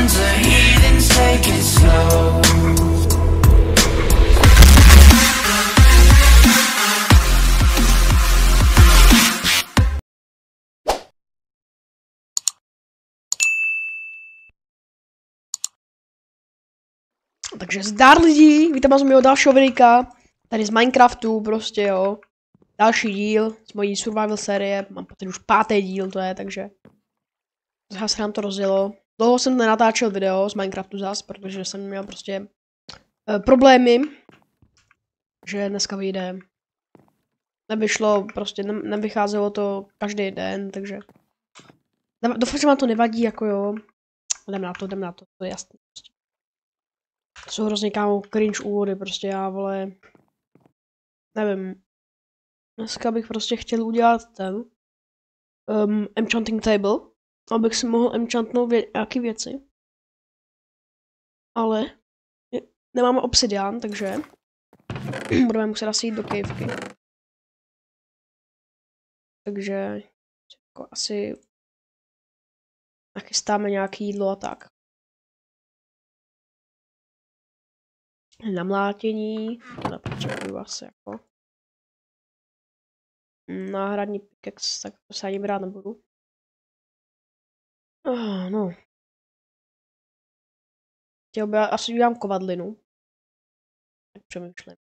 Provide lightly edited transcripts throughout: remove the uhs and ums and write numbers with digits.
bunch of heathens, take it slow. Takže zdar lidi, vítám vás u mého dalšího videa, tady z Minecraftu prostě jo. Další díl z mojí survival série, mám pocit už 5. díl to je, takže zase nám to rozjelo. Dlouho jsem nenatáčel video z Minecraftu zas, protože jsem měl prostě problémy, že dneska vyjde. Nevyšlo, prostě nevycházelo to každý den, takže doufám, že vám to nevadí, jako jo. Jdem na to, to je jasný prostě. To jsou hrozně kámo cringe úvody, prostě já vole, nevím. Dneska bych prostě chtěl udělat ten enchanting table, abych si mohl enchantnout nějaký věci. Ale nemáme obsidian, takže budeme muset asi jít do cavety. Takže jako asi nachystáme nějaký jídlo a tak. Namlátění, nepotřebuju asi jako. Náhradní pickaxe, tak to se ani brát nebudu. No. Chtěl by, asi udělám kovadlinu. Tak přemýšlím.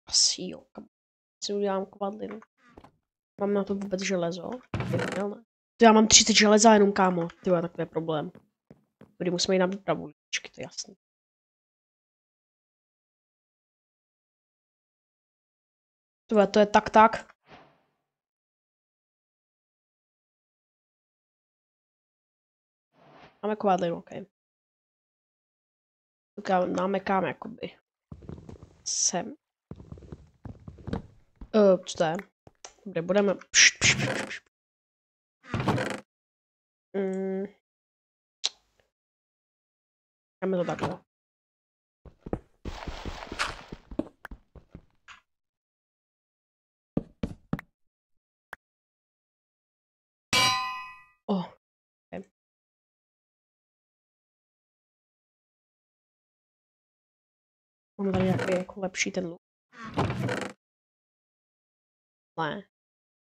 Asi jo, asi udělám kovadlinu. Mám na to vůbec železo? To já mám 30 železa jenom, kámo. Ty je takový problém. Kdy musíme jít na výpravu, ličky, to je jasný. To je tak. Máme kovadlinu, ok. Dáme kam, jakoby. Sem. Co to je? Dobře, budeme... Dáme to takhle. Okay. Máme tady nějaký jako lepší ten look. Ne.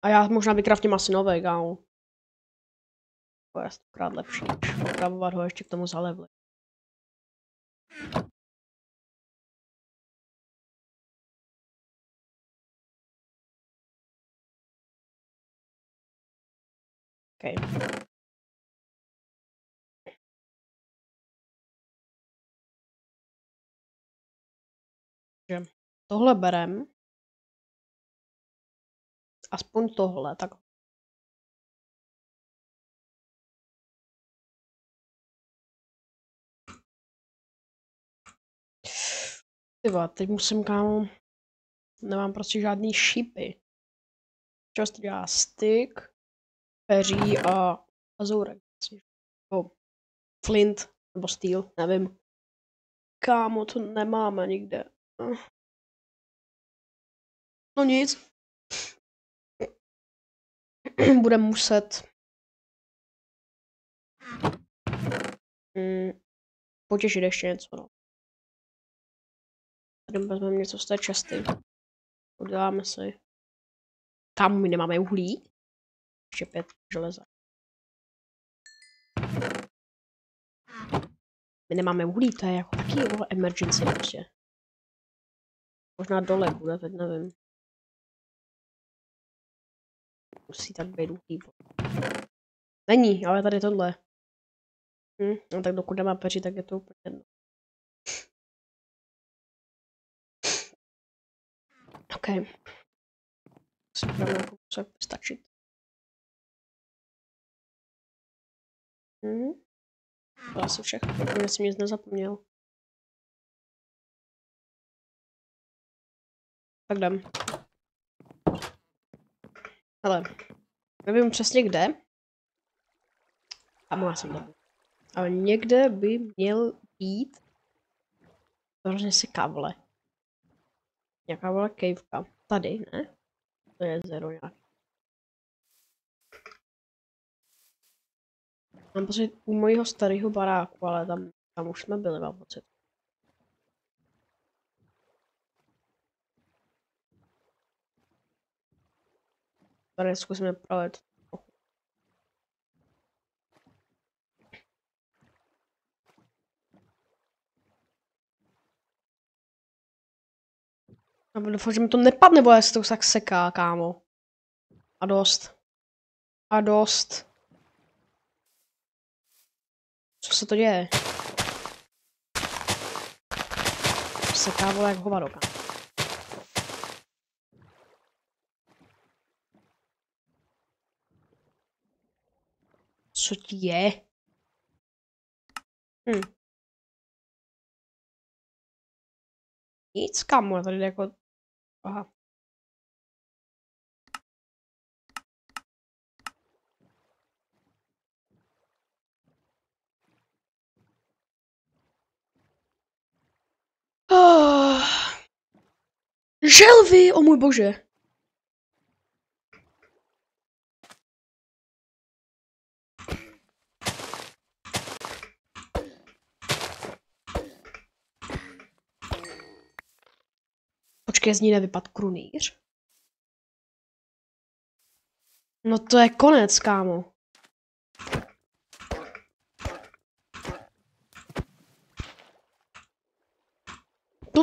A já možná vykraftím asi nový, kámo. To je 100krát lepší, než opravovat ho ještě k tomu za levely. Okay. Tohle berem. Aspoň tohle, tak. Tyva, teď musím, kámo. Nemám prostě žádný šípy. Často dělá stick, peří a azourek. Nebo flint, nebo steel, nevím. Kámo, to nemáme nikde. No nic. Budeme muset potěšit ještě něco, no. Tady vezmeme něco z té česty. Uděláme si. Tam my nemáme uhlí. Ještě 5 železa. My nemáme uhlí, to je jako taky emergency prostě. Možná dole bude, teď nevím. Musí tak být uhlí. Není, ale tady tohle. No tak dokud nemá peři, tak je to úplně jedno. OK. Si budeme jako musel stačit. To asi všechno, protože jsem nic nezapomněl. Tak jdem. Hele, nevím přesně kde. A má jsem tam. Ale někde by měl být hrozně si kavle. Nějaká vole caveka. Tady, ne? To je zero nějaký. Mám pocit u mojího starého baráku, ale tam už jsme byli, mám pocit. Tady zkusíme projet. A doufám, že mi to nepadne, bo se to tak seká, kámo. A dost. A dost. Co se to děje? Seká, vole, jak hovado, kámo. Co ti je? Nic, kámo, tady jde jako... Aha. Želvy, o můj bože. Počkej, z ní nevypad krunýř? No to je konec, kámo.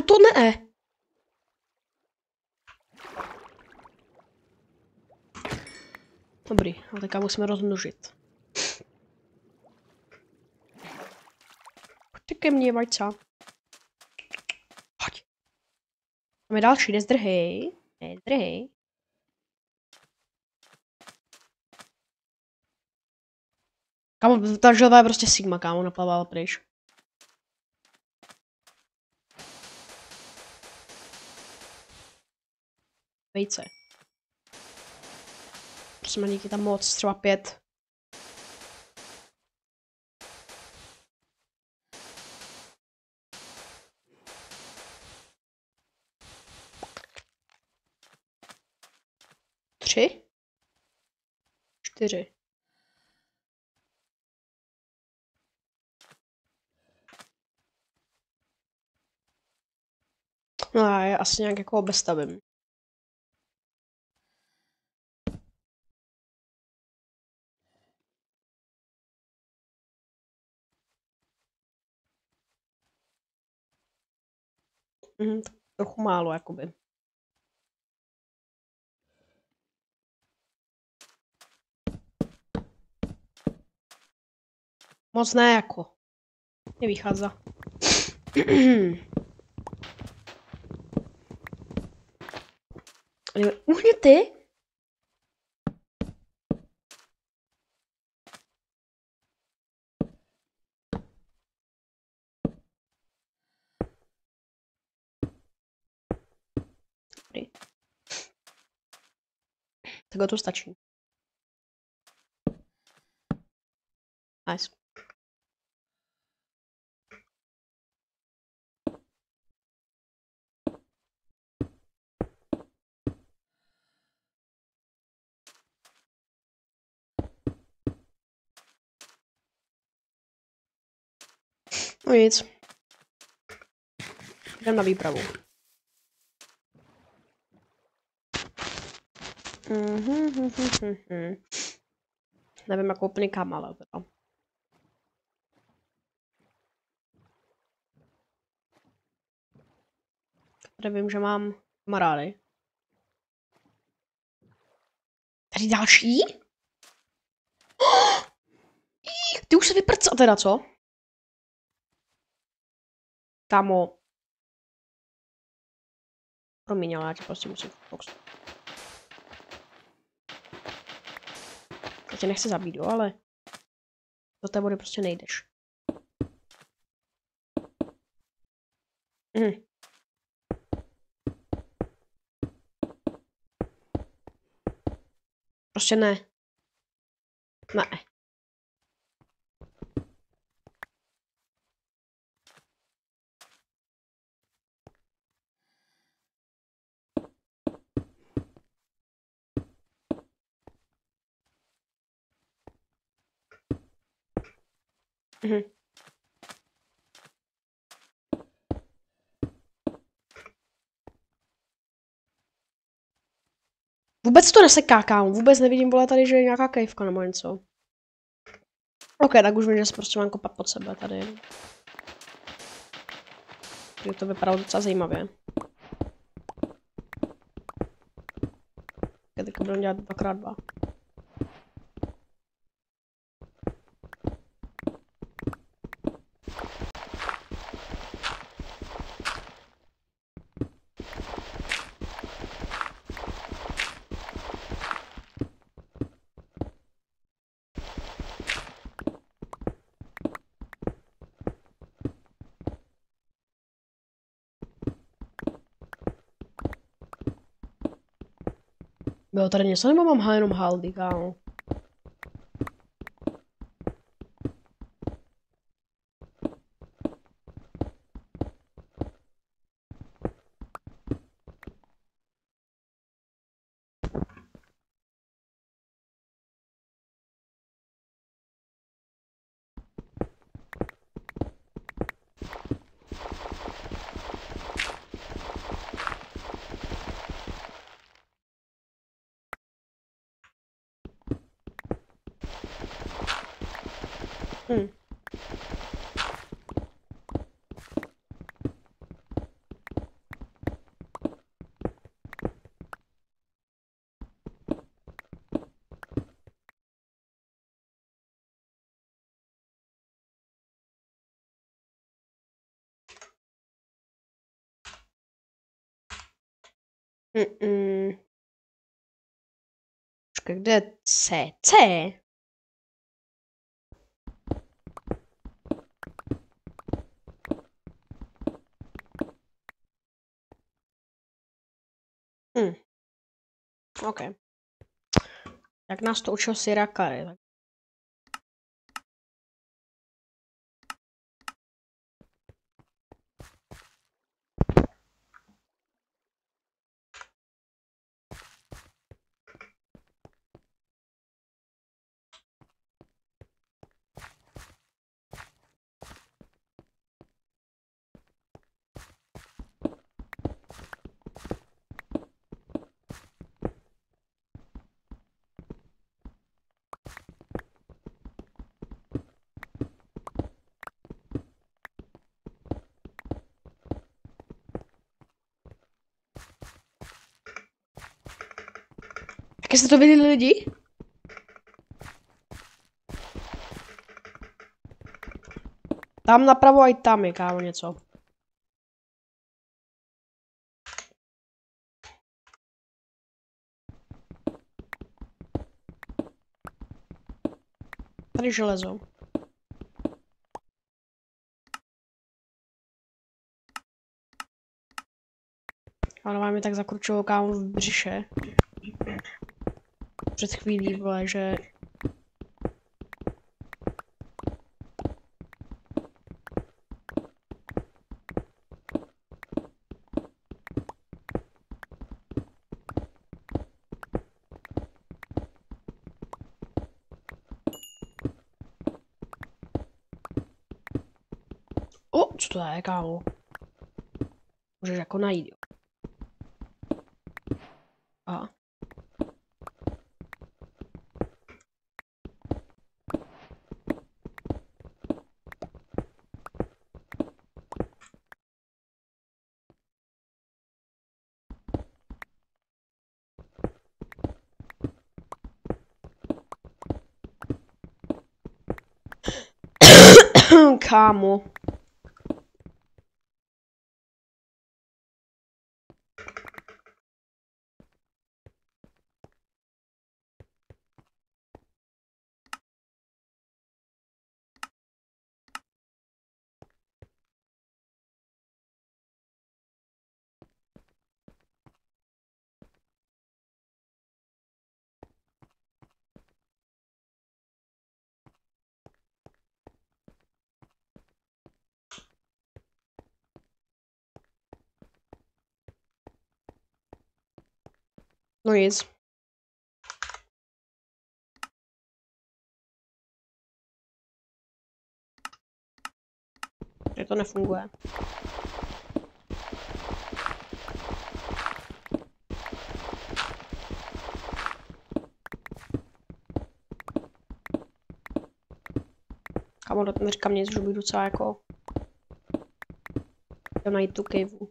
To ne. Dobrý, ale teďka musíme rozmnožit. Pojďte ke mně, vajca. Pojď. Máme další, nezdrhej. Nezdrhej. Kámo, ta želva je prostě Sigma, kámo, naplavala pryč. Vejce. Prosím, ani tam moc, třeba 5. Tři? 4. No já asi nějak jako obestavím. Trochu málo, jakoby. Moc ne, jako. Nevychází. Uhněty? Dobrý. Takhle to stačí. Nice. No nic. Jdem na výpravu. Nevím, jako úplně kam, ale teda. Tady vím, že mám kamarády. Tady další? Ty už se vyprcal teda, co? Kámo. Promiň, ale já tě prostě musím fokusovat. Já tě nechci zabít, jo, ale do té vody prostě nejdeš. Prostě ne. Ne. Mhm. Vůbec to neseká, kámo. Vůbec nevidím, vole, tady, že je nějaká kejvka nebo něco. OK, tak už vím, že se prostě mám kopat pod sebe tady. Že to vypadalo docela zajímavě. Já teďka budeme dělat 2x2. Bylo tady něco, nebo mám jenom haldy, kámo? Hm. Počkej, kde je C? C? OK. Jak nás to učil Sirakary, tak. Jak jste to viděli lidi? Tam napravo a i tam je, kámo, něco. Tady železo. Ale vám je tak zakručilo, kámo, v břiše. Před chvílí, vole, že... O, co to je, kámo? Můžeš jako najít, jo. Aha. Kámo. No nic. nefunguje. Kámo, neříkám nic, že bych docela jako... Jdem najít tu kejvu.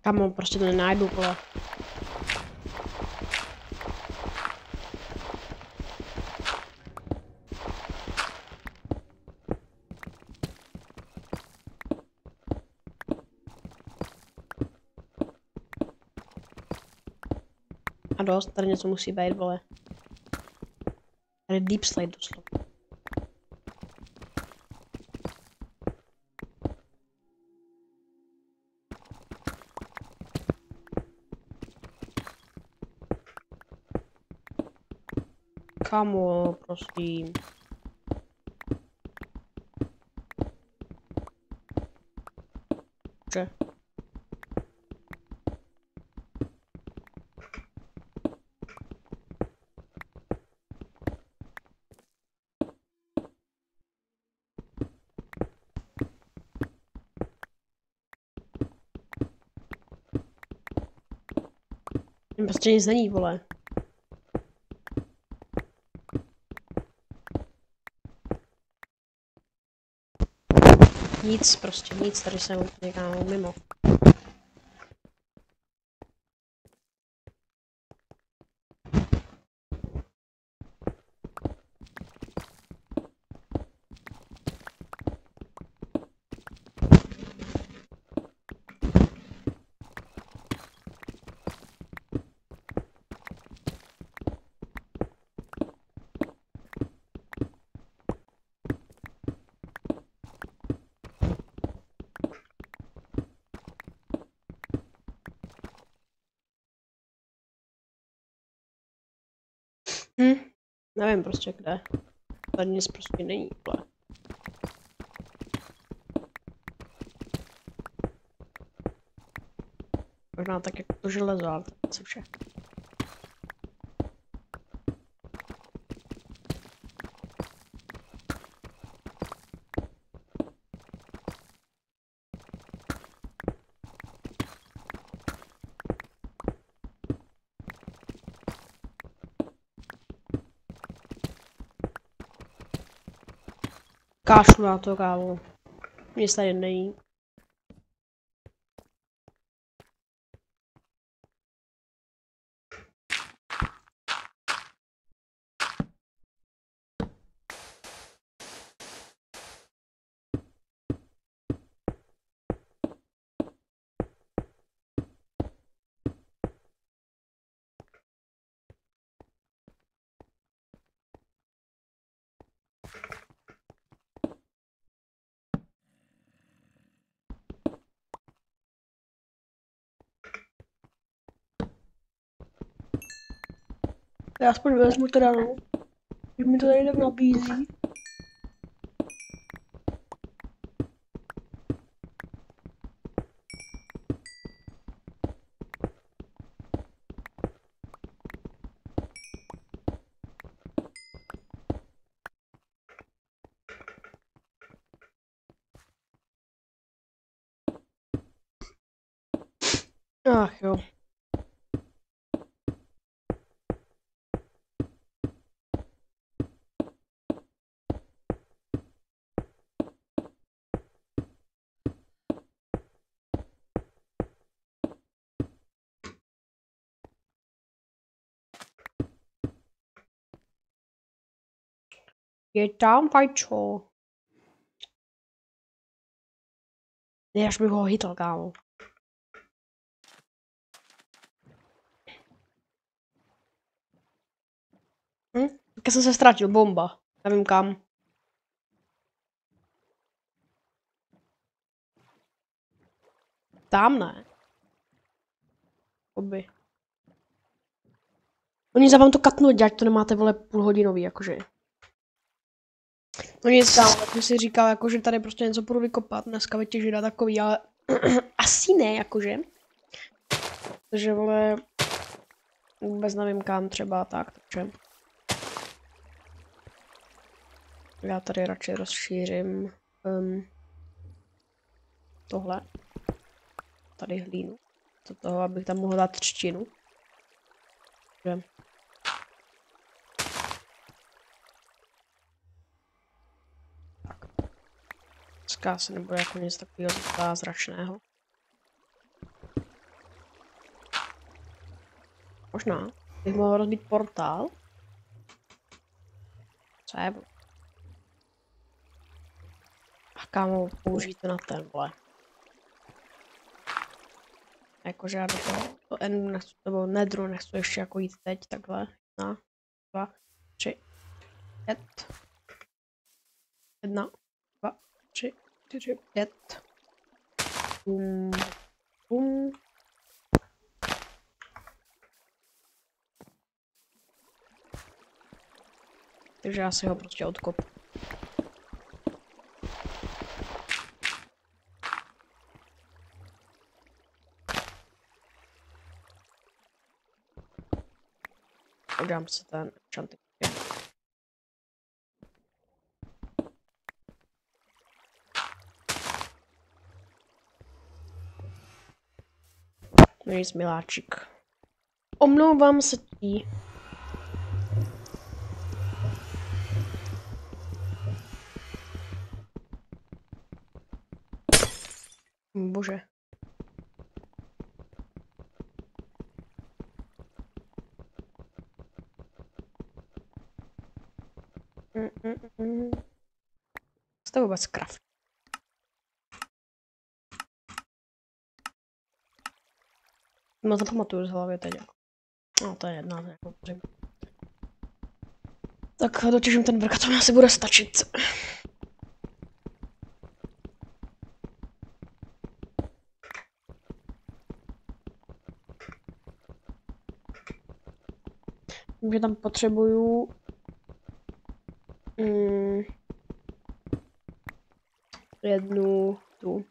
Kámo, prostě to nenajdu, vole. A dost, tady něco musí být, vole. Tady deep slate doslova. Kámo, prosím. Že? Prostě nic není, vole. Nic, prostě nic, tady jsem úplně kámo mimo. Nevím prostě kde. Tady nic prostě není, vole. Možná tak jako to železo, ale to je vše. Kášlu na to, kámo. Nic tady není. Já aspoň vezmu teda, no. Když mi to tady tak nabízí. Ach jo. Je tam vajčo. Ne, až bych ho chytal, kámo. Tak jsem se ztratil, bomba. Nevím kam. Tam ne. Oby. Oni za vám to katnou, ať to nemáte, vole, půlhodinový, jakože. No nic, kámo, tak si říkal, jako, že tady prostě něco půjdu vykopat, dneska vytěžit a takový, ale asi ne, jakože. Takže, vole, vůbec nevím kam třeba, takže. Já tady radši rozšířím tohle. Tady hlínu. Do toho, abych tam mohl dát třtinu. Takže. Dneska se nebude jako nic takového zázračného. Možná bych mohl rozbít portál. Co je? A kámo, použijte na ten, vole. Jakože já do toho endu nechci, nebo nedru nechci ještě jako jít teď, takhle. 1, 2, 3, 5. 1, 2, 3, 4, 5. Bum, bum. Takže já si ho prostě odkopu. Udělám si ten enchanting. No nic, miláčik. Omlouvám se ti. Bože. Co to vůbec craft? No to pamatuju z hlavy teď. No to je jedna, to jako přijím. Tak dotěžím ten vrk, to mi asi bude stačit. Že tam potřebuju jednu tu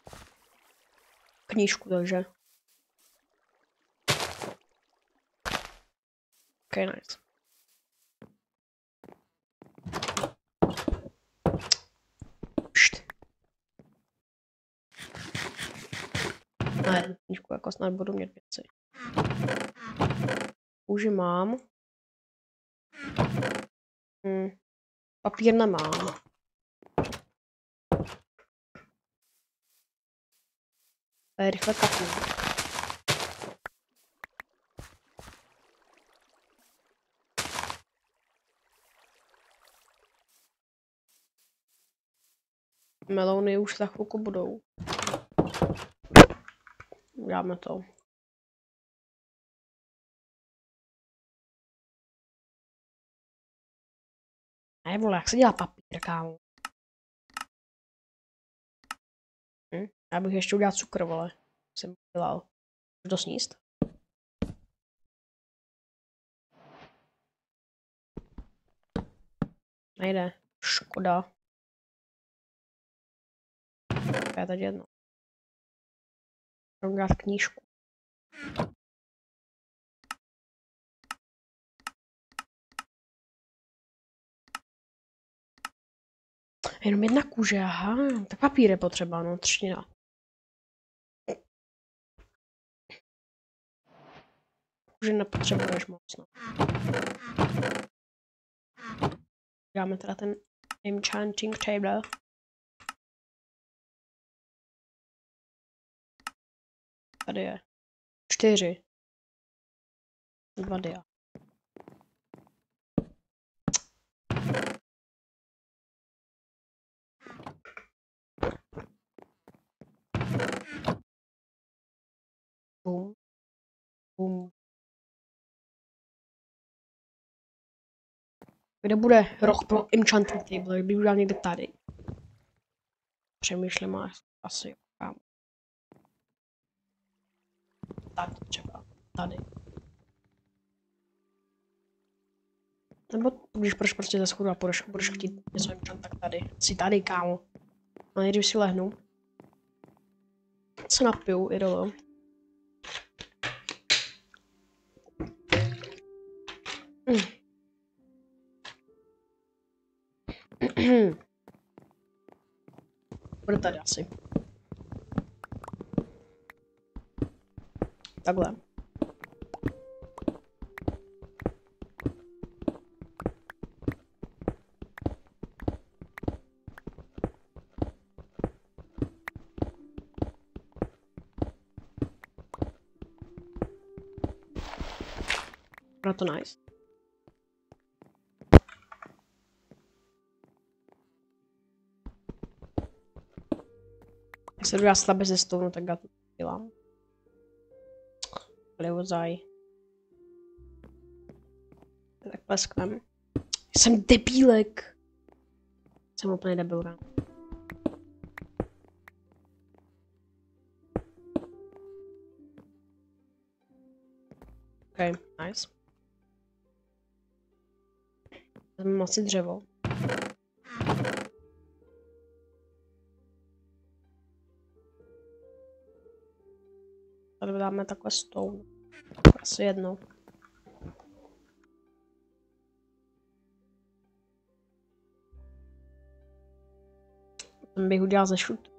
knížku, takže. Okay, nice. Pšt. Ne, knížku jako snad budu mít věci. Už mám. Papír nemám. Rychle kapnu. Melouny už za chvilku budou. Uděláme to. Ne, vole, jak se dělá papír, kámo? Já bych ještě udělal cukr, vole. Jsem dělal. Už to sníst? Nejde. Škoda. Já teď jedno. Budu dělat knížku. Jenom jedna kůže, aha. Tak papír je potřeba, no, třtina. Kůže nepotřebuješ moc, no. Dáme teda ten enchanting table. Tady je 4. 2 dia. Bum. Bum. Kde bude roh pro enchanting table? Bych udělal někde tady. Přemýšlím asi kam. tady třeba. Tady. Nebo když půjdeš prostě ze schodu a budeš chtít něco enchant, tak tady. Jsi tady, kámo. A nejdřív si lehnu. Se napiju, idolo. Bude tady asi. Takhle. Bylo to nice. Jak se jdu já slabě ze stolu, tak já to dělám. Leozaj. Tak plesknem. Jsem debílek. Jsem úplně debilka. Ok, nice. Vezmeme asi dřevo. Tady dáme takhle stone. Asi jedno. Ten bych udělal ze šutu.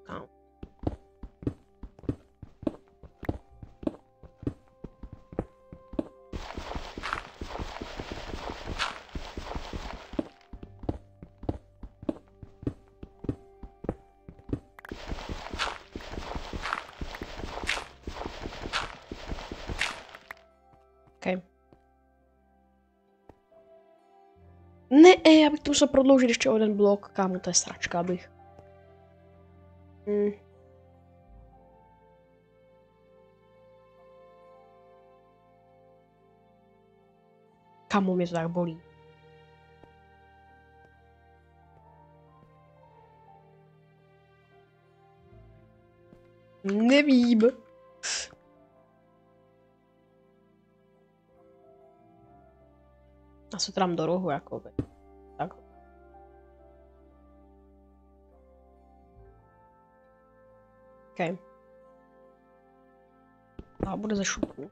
Okay. Ne, já bych to musel prodloužit ještě o jeden blok, kámo, to je sračka, abych. Kámo, mě to tak bolí. Nevím. Já se to dám do rohu, jakoby. Tak. OK. A bude ze šupu.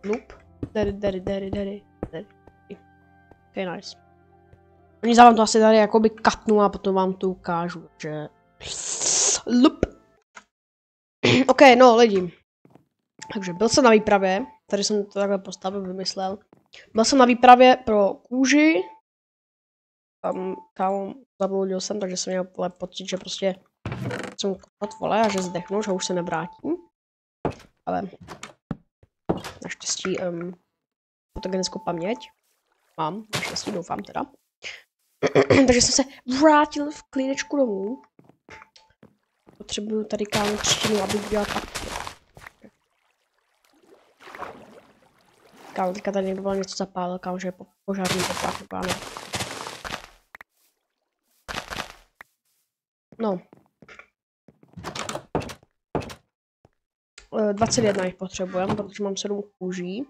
Loop. Daddy. Ok, nice. Oni za vám to asi tady jakoby katnu a potom vám to ukážu, že... Loop. Ok, no lidi. Takže byl jsem na výpravě, tady jsem to takhle postavil, vymyslel. Byl jsem na výpravě pro kůži. Kámo, zabloudil jsem, takže jsem měl pocit, že prostě jsem kopat vole a že zdechnu, že už se nevrátím. Ale naštěstí fotogenickou paměť mám, naštěstí doufám teda. Takže jsem se vrátil v klídečku domů. Potřebuju tady kámo třtinu, abych dělal kapky. Kámo, teďka tady někdo byl něco zapálil, kámo, že je požární teplák, nebo já ne. No. 21 jich potřebujeme, protože mám 7 kůží.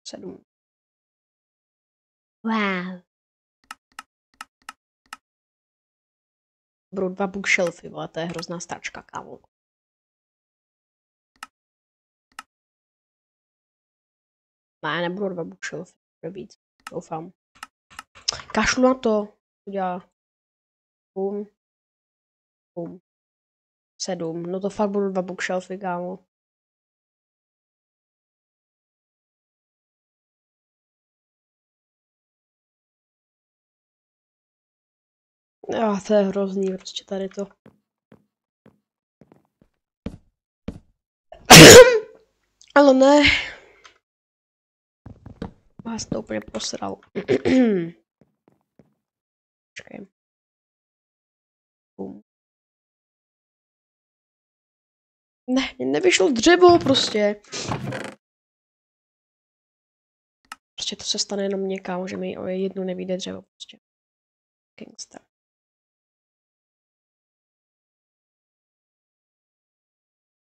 Sedm. Wow. Budou 2 bookshelfy, ale to je hrozná stačka, kámo. Ne, nebudou 2 bookshelfy, bude víc, doufám. Kašlu na to, udělá. Bum. 7, no to fakt budou 2 bookshelfy, kámo. Jo, to je hrozný, prostě tady to. Ale ne. Vás to úplně posral. Počkej. Bum. Ne, nevyšlo dřevo prostě. Prostě to se stane jenom někam, že mi o jednu nevyjde dřevo prostě. Gangster.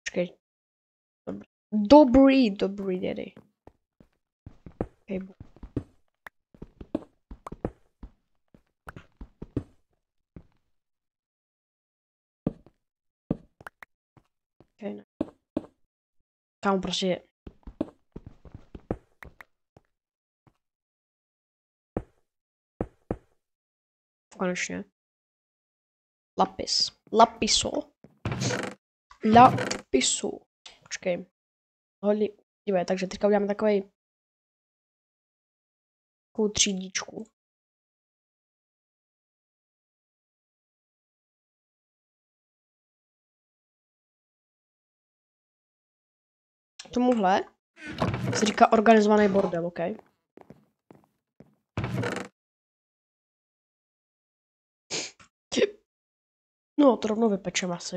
Počkej. Dobrý, daddy. Okay. Okay, ne. Kámo, prostě... Konečně. Lapis. Lapiso. Lapiso. Počkej. Hodně. Dívej, takže teďka uděláme takovou třídičku. Tomuhle se říká organizovaný bordel, ok? No, to rovnou vypečem asi.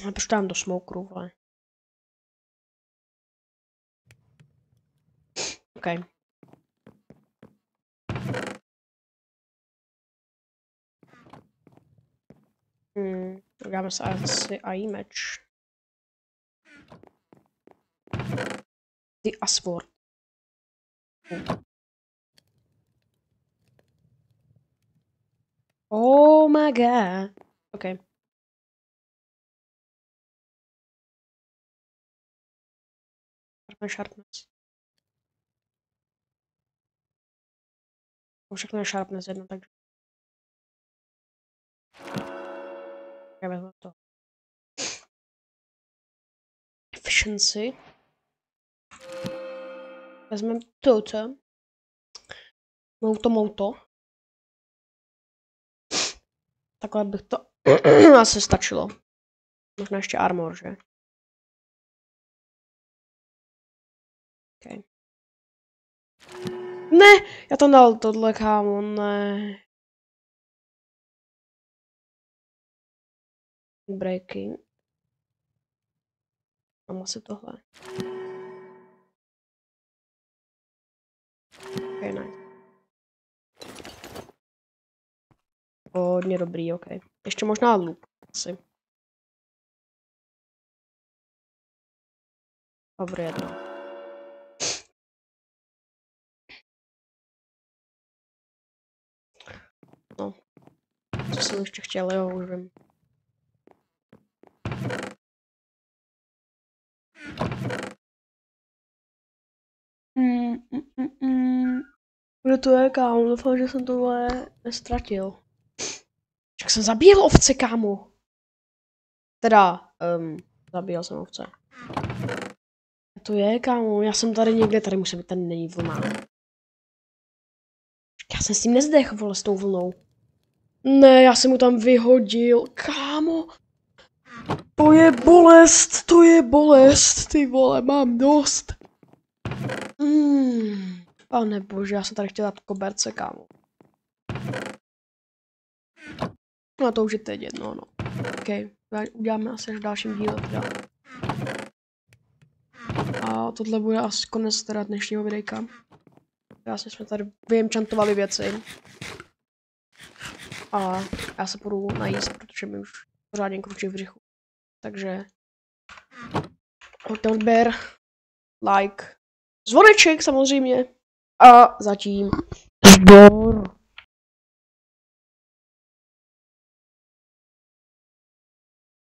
Ale proč tam do smokeru, ale... Ok. Dáme se asi AI meč. The Asword. Oh my god. Ok. Sharpness. Všechno je sharpness jedno, takže. Já vezmu to. Efficiency. Vezmeme toto. Mouto. Takhle bych to asi stačilo. Možná ještě armor, že? Okay. Ne, já tam dal tohle, kámo, ne. Breaking. Mám asi tohle. Ok, nice. Hodně dobrý, ok. Ještě možná loop, asi. Dobrý, jedno. No. Co jsem ještě chtěl, jo, už vím. Kde to je, kámo? Doufám, že jsem tohle nestratil. Však jsem zabíjel ovce, kámo. Teda, zabíjel jsem ovce. To je, kámo, já jsem tady někde, tady musím být, tady není vlna. Já jsem s tím nezdech, vole, s tou vlnou. Ne, já jsem mu tam vyhodil, kámo. To je bolest, ty vole, mám dost. Pane bože, já jsem tady chtěla dát koberce, kámo. No to už je teď jedno, no. Ok, uděláme asi až v dalším díle teda. A tohle bude asi konec teda dnešního videjka. Asi jsme tady vyenchantovali věci. A já se půjdu najíst, protože mi už pořádně kručí v břichu. Takže hoďte odběr, like, zvoneček samozřejmě. A zatím zdor.